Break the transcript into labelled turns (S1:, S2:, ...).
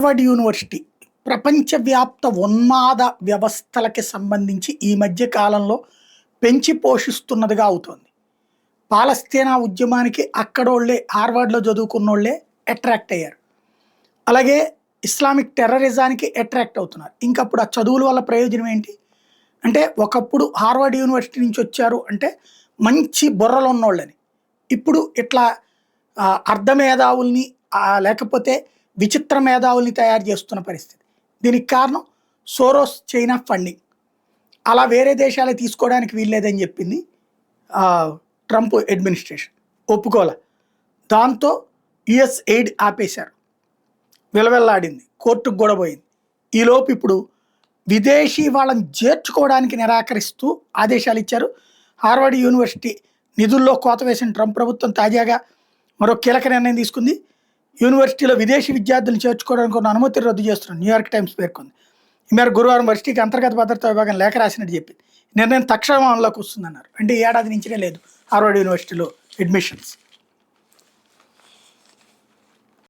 S1: Harvard university ప్రపంచవ్యాప్త ఉన్మాద వ్యవస్థలకి సంబంధించి ఈ మధ్య కాలంలో పెంచి పోషిస్తున్నదిగా అవుతోంది. పాలస్తీనా ఉద్యమానికి అక్కడోళ్ళే హార్వర్డ్లో చదువుకున్నోళ్ళే అట్రాక్ట్ అయ్యారు. అలాగే ఇస్లామిక్ టెర్రరిజానికి అట్రాక్ట్ అవుతున్నారు. ఇంకప్పుడు ఆ చదువుల వల్ల ప్రయోజనం ఏంటి అంటే, ఒకప్పుడు హార్వర్డ్ యూనివర్సిటీ నుంచి వచ్చారు అంటే మంచి బుర్రలు ఉన్నోళ్ళని. ఇప్పుడు ఇట్లా అర్ధమేధావుల్ని లేకపోతే విచిత్ర మేధావుల్ని తయారు చేస్తున్న పరిస్థితి. దీనికి కారణం సోరోస్ చైనా ఫండింగ్. అలా వేరే దేశాలే తీసుకోవడానికి వీల్లేదని చెప్పింది ట్రంప్ అడ్మినిస్ట్రేషన్, ఒప్పుకోలే. దాంతో యుఎస్ ఎయిడ్ ఆపేశారు, విలవెల్లాడింది, కోర్టుకు కూడా పోయింది. ఈలోపు ఇప్పుడు విదేశీ వాళ్ళని చేర్చుకోవడానికి నిరాకరిస్తూ ఆదేశాలు ఇచ్చారు. హార్వర్డ్ యూనివర్సిటీ నిధుల్లో కోత వేసిన ట్రంప్ ప్రభుత్వం తాజాగా మరో కీలక నిర్ణయం తీసుకుంది. యూనివర్సిటీలో విదేశీ విద్యార్థులను చేర్చుకోవడానికి ఉన్న అనుమతిని రద్దు చేస్తున్నారు న్యూయార్క్ టైమ్స్ పేర్కొంది. ఈ మేరకు గురువారం వర్సిటీకి అంతర్గత భద్రతా విభాగం లేఖ రాసినట్టు చెప్పింది. నిర్ణయం తక్షణం అమల్లోకి వస్తుందన్నారు. అంటే ఈ ఏడాది నుంచినే లేదు హార్వర్డ్ యూనివర్సిటీలో అడ్మిషన్స్.